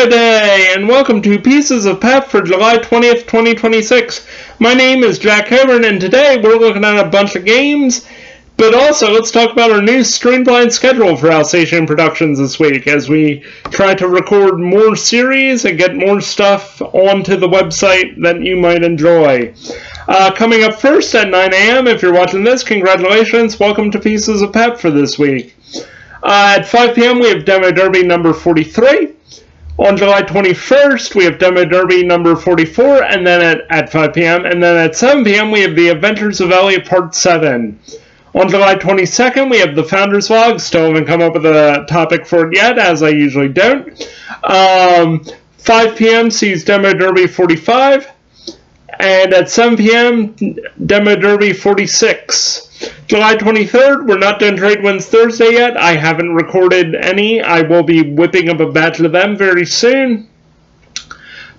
Good day, and welcome to Pieces of Pap for July 20th, 2026. My name is Jack Coburn, and today we're looking at a bunch of games, but also let's talk about our new streamlined schedule for Alsatian Productions this week as we try to record more series and get more stuff onto the website that you might enjoy. Coming up first at 9 a.m., if you're watching this, congratulations, welcome to Pieces of Pap for this week. At 5 p.m., we have Demo Derby number 43. On July 21st, we have Demo Derby number 44, and then at 5 p.m., and then at 7 p.m., we have The Adventures of Elliot Part 7. On July 22nd, we have the Founders Vlog. Still haven't come up with a topic for it yet, as I usually don't. 5 p.m. sees Demo Derby 45, and at 7 p.m., Demo Derby 46. July 23rd, we're not doing Trade Wins Thursday yet. I haven't recorded any. I will be whipping up a batch of them very soon.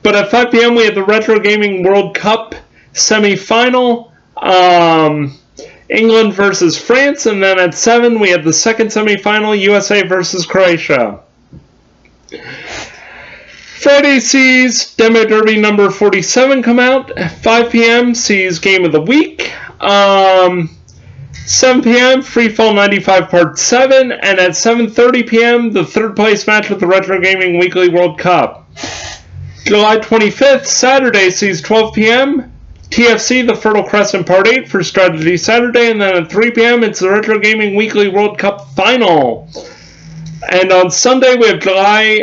But at 5 p.m., we have the Retro Gaming World Cup Semifinal. England versus France. And then at 7, we have the second semifinal, USA versus Croatia. Friday sees Demo Derby number 47 come out. 5 p.m. sees Game of the Week. 7 p.m., Freefall 95 Part 7, and at 7:30 p.m., the third place match with the Retro Gaming Weekly World Cup. July 25th, Saturday, sees 12 p.m., TFC, the Fertile Crescent Part 8 for Strategy Saturday, and then at 3 p.m., it's the Retro Gaming Weekly World Cup Final. And on Sunday, we have July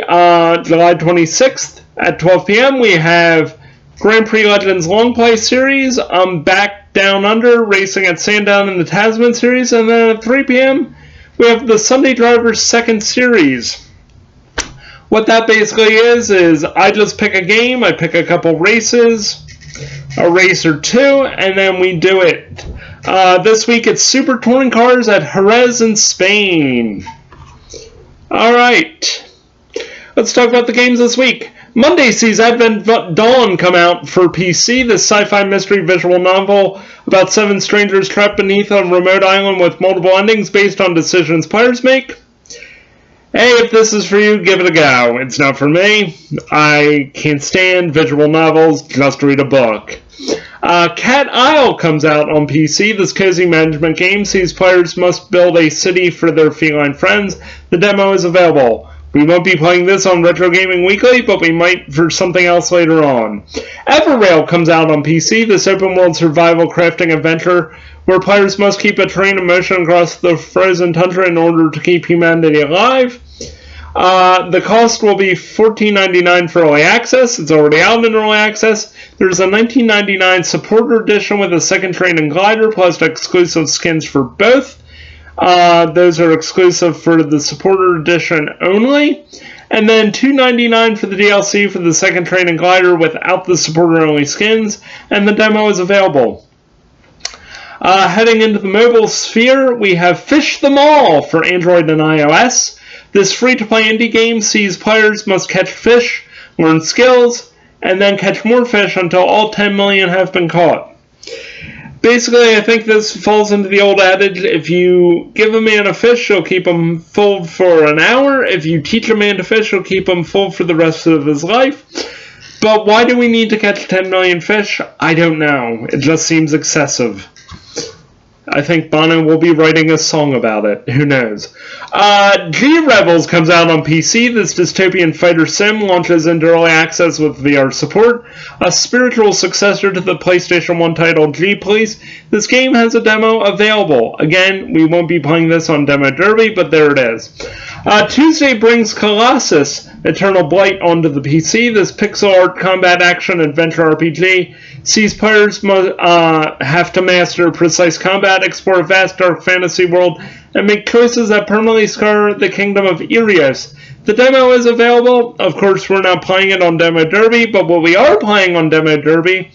26th, at 12 p.m., we have Grand Prix Legends Longplay Series. I'm back down under, racing at Sandown in the Tasman Series. And then at 3 p.m., we have the Sunday Drivers Second Series. What that basically is I just pick a game, I pick a couple races, a race or two, and then we do it. This week it's Super Touring Cars at Jerez in Spain. Alright, let's talk about the games this week. Monday sees Advent Dawn come out for PC, the sci-fi mystery visual novel about 7 strangers trapped beneath a remote island with multiple endings based on decisions players make. Hey, if this is for you, give it a go. It's not for me. I can't stand visual novels, just read a book. Cat Isle comes out on PC. This cozy management game sees players must build a city for their feline friends. The demo is available. We won't be playing this on Retro Gaming Weekly, but we might for something else later on. Everrail comes out on PC, this open-world survival crafting adventure where players must keep a train in motion across the frozen tundra in order to keep humanity alive. The cost will be $14.99 for early access. It's already out in early access. There's a $19.99 supporter edition with a second train and glider, plus exclusive skins for both. Those are exclusive for the supporter edition only. And then $2.99 for the DLC for the second train and glider without the supporter only skins. And the demo is available. Heading into the mobile sphere, we have Fish Them All for Android and iOS. This free-to-play indie game sees players must catch fish, learn skills, and then catch more fish until all 10 million have been caught. Basically, I think this falls into the old adage, if you give a man a fish, you'll keep him full for an hour. If you teach a man to fish, you'll keep him full for the rest of his life. But why do we need to catch 10 million fish? I don't know. It just seems excessive. I think Bono will be writing a song about it. Who knows? G-Rebels comes out on PC. This dystopian fighter sim launches into early access with VR support. A spiritual successor to the PlayStation 1 title G-Police. This game has a demo available. Again, we won't be playing this on Demo Derby, but there it is. Tuesday brings Colossus Eternal Blight onto the PC. This pixel art combat action adventure RPG sees players have to master precise combat, explore a vast dark fantasy world, and make choices that permanently scar the kingdom of Erios. The demo is available. Of course, we're not playing it on Demo Derby, but what we are playing on Demo Derby,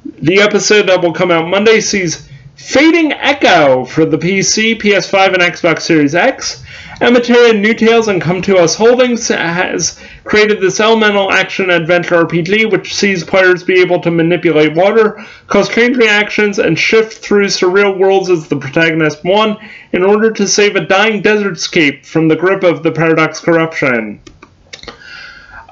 the episode that will come out Monday, sees Fading Echo for the PC, PS5, and Xbox Series X. Emetaria New Tales and Come To Us Holdings has created this elemental action-adventure RPG which sees players be able to manipulate water, cause chain reactions, and shift through surreal worlds as the protagonist one in order to save a dying desertscape from the grip of the Paradox corruption.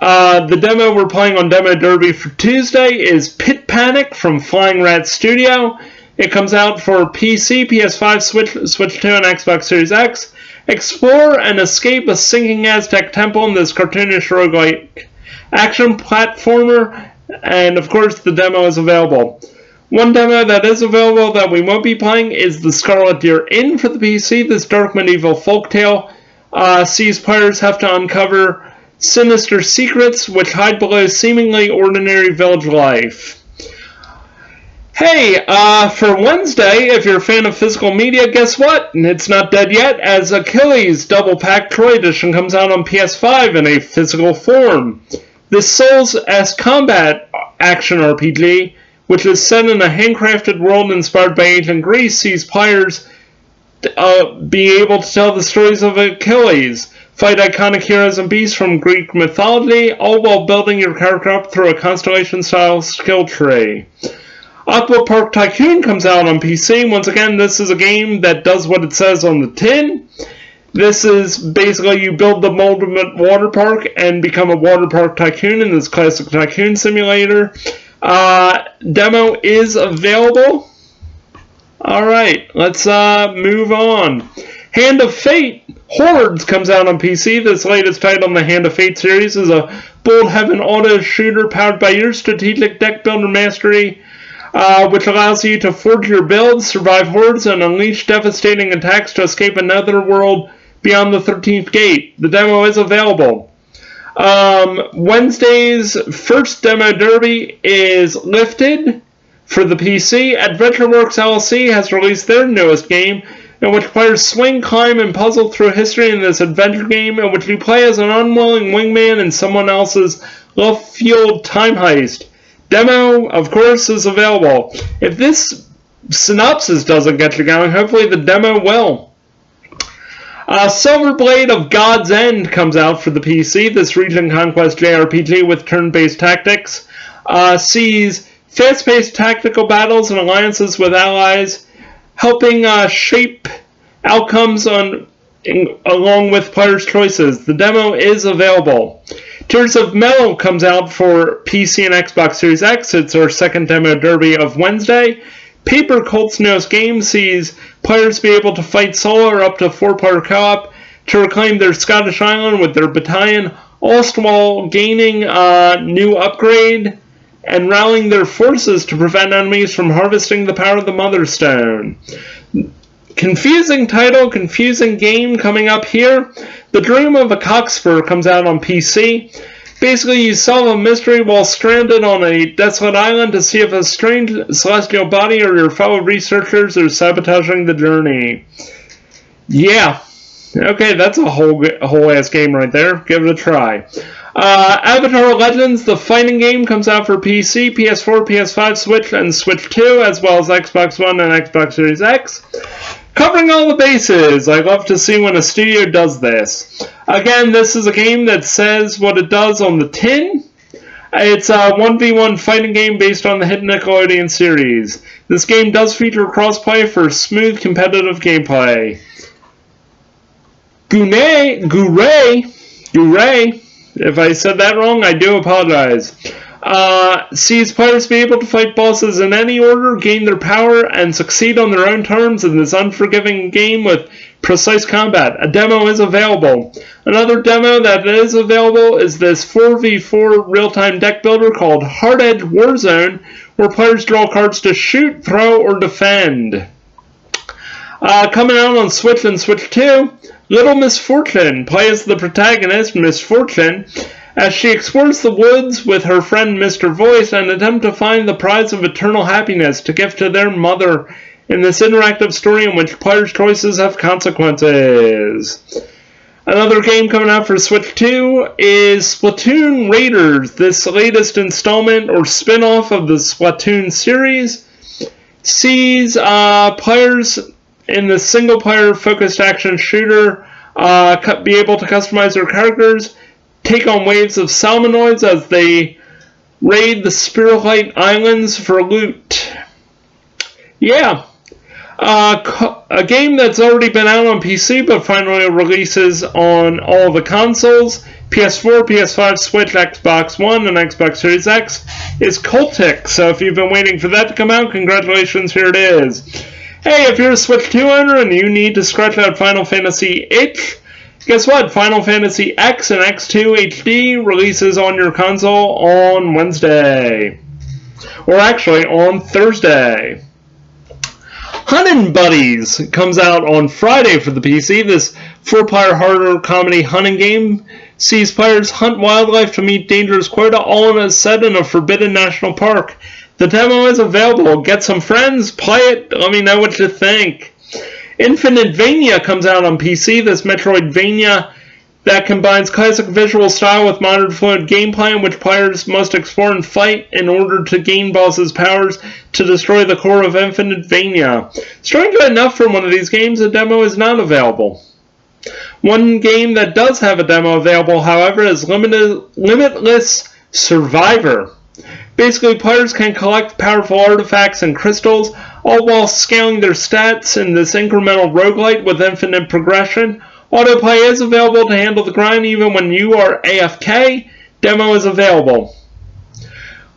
The demo we're playing on Demo Derby for Tuesday is Pit Panic from Flying Rat Studio. It comes out for PC, PS5, Switch 2, and Xbox Series X. Explore and escape a sinking Aztec temple in this cartoonish roguelike action platformer, and of course the demo is available. One demo that is available that we won't be playing is the Scarlet Deer Inn for the PC. This dark medieval folktale sees players have to uncover sinister secrets which hide below seemingly ordinary village life. Hey, for Wednesday, if you're a fan of physical media, guess what? It's not dead yet, as Achilles Double Pack Troy Edition comes out on PS5 in a physical form. This Souls-esque combat action RPG, which is set in a handcrafted world inspired by ancient Greece, sees players be able to tell the stories of Achilles, fight iconic heroes and beasts from Greek mythology, all while building your character up through a constellation-style skill tree. Aqua Park Tycoon comes out on PC. Once again, this is a game that does what it says on the tin. This is basically you build the ultimate water park and become a water park tycoon in this classic tycoon simulator. Demo is available. Alright, let's move on. Hand of Fate Hordes comes out on PC. This latest title in the Hand of Fate series is a bold heaven auto shooter powered by your strategic deck builder mastery, which allows you to forge your builds, survive hordes, and unleash devastating attacks to escape another world beyond the 13th gate. The demo is available. Wednesday's first demo derby is Lifted for the PC. AdventureWorks LLC has released their newest game, in which players swing, climb, and puzzle through history in this adventure game, in which you play as an unwilling wingman in someone else's love-fueled time heist. Demo, of course, is available. If this synopsis doesn't get you going, hopefully the demo will. Silver Blade of God's End comes out for the PC. This region conquest JRPG with turn-based tactics sees fast-paced tactical battles and alliances with allies, helping shape outcomes along with players' choices. The demo is available. Tears of Metal comes out for PC and Xbox Series X. It's our second demo derby of Wednesday. Paper Cult's newest game sees players be able to fight solo or up to 4-player co-op to reclaim their Scottish island with their battalion, all while gaining a new upgrade and rallying their forces to prevent enemies from harvesting the power of the Mother Stone. Confusing title, confusing game coming up here. The Dream of a Cockspur comes out on PC. Basically, you solve a mystery while stranded on a desolate island to see if a strange celestial body or your fellow researchers are sabotaging the journey. Yeah. Okay, that's a whole ass game right there. Give it a try. Avatar Legends, the fighting game, comes out for PC, PS4, PS5, Switch, and Switch 2, as well as Xbox One and Xbox Series X. Covering all the bases. I love to see when a studio does this. Again, this is a game that says what it does on the tin. It's a 1v1 fighting game based on the hit Nickelodeon series. This game does feature crossplay for smooth competitive gameplay. Gouray, if I said that wrong, I do apologize. Sees players be able to fight bosses in any order, gain their power, and succeed on their own terms in this unforgiving game with precise combat. A demo is available. Another demo that is available is this 4v4 real-time deck builder called Hard Edge Warzone, where players draw cards to shoot, throw, or defend. Coming out on Switch and Switch 2, Little Miss Fortune plays the protagonist, Miss Fortune, as she explores the woods with her friend Mr. Voice and attempt to find the prize of eternal happiness to give to their mother in this interactive story in which players' choices have consequences. Another game coming out for Switch 2 is Splatoon Raiders. This latest installment or spin-off of the Splatoon series sees players in the single-player focused action shooter be able to customize their characters, take on waves of salmonoids as they raid the Spiralite Islands for loot. Yeah. A game that's already been out on PC but finally releases on all the consoles. PS4, PS5, Switch, Xbox One, and Xbox Series X is Cultic. So if you've been waiting for that to come out, congratulations, here it is. Hey, if you're a Switch 2 owner and you need to scratch out Final Fantasy H, guess what? Final Fantasy X and X2 HD releases on your console on Wednesday. Or actually, on Thursday. Hunting Buddies comes out on Friday for the PC. This 4-player horror comedy hunting game sees players hunt wildlife to meet dangerous quota, all in a set in a forbidden national park. The demo is available. Get some friends, play it, let me know what you think. Infinitevania comes out on PC. This Metroidvania that combines classic visual style with modern fluid gameplay in which players must explore and fight in order to gain bosses' powers to destroy the core of Infinitevania. Strangely enough, for one of these games, a demo is not available. One game that does have a demo available, however, is Limitless Survivor. Basically, players can collect powerful artifacts and crystals, all while scaling their stats in this incremental roguelite with infinite progression. Autoplay is available to handle the grind even when you are AFK. Demo is available.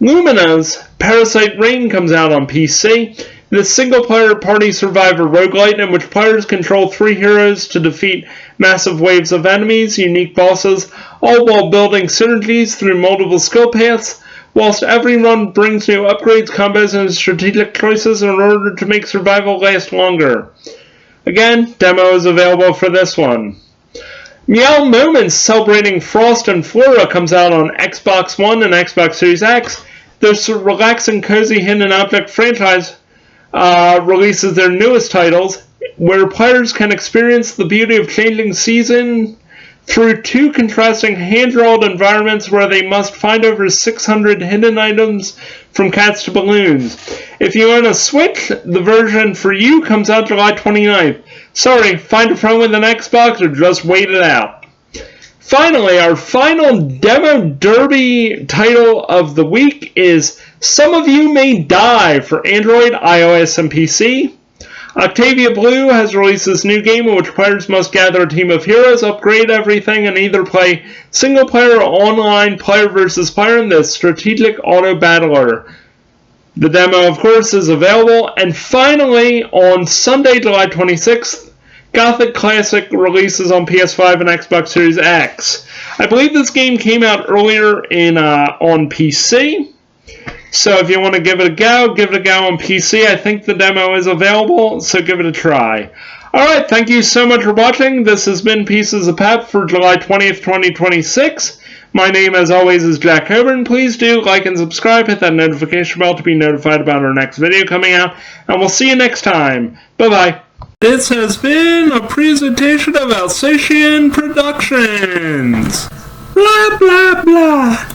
Lumina's Parasite Reign comes out on PC. This single-player party survivor roguelite in which players control 3 heroes to defeat massive waves of enemies, unique bosses, all while building synergies through multiple skill paths, whilst every run brings new upgrades, combos, and strategic choices in order to make survival last longer. Again, demo is available for this one. Meow Moments celebrating Frost and Flora comes out on Xbox One and Xbox Series X. This relaxing, cozy hidden object franchise releases their newest titles, where players can experience the beauty of changing season through 2 contrasting hand-drawn environments where they must find over 600 hidden items from cats to balloons. If you own a Switch, the version for you comes out July 29th. Sorry, find a friend with an Xbox or just wait it out. Finally, our final Demo Derby title of the week is Some of You May Die for Android, iOS, and PC. Octavia Blue has released this new game in which players must gather a team of heroes, upgrade everything, and either play single-player or online player versus player in this strategic auto-battler. The demo, of course, is available. And finally, on Sunday, July 26th, Gothic Classic releases on PS5 and Xbox Series X. I believe this game came out earlier on PC. So if you want to give it a go on PC. I think the demo is available, so give it a try. Alright, thank you so much for watching. This has been Pieces of Pap for July 20th, 2026. My name, as always, is Jack Coburn. Please do like and subscribe, hit that notification bell to be notified about our next video coming out, and we'll see you next time. Bye-bye. This has been a presentation of Alsatian Productions. Blah, blah, blah.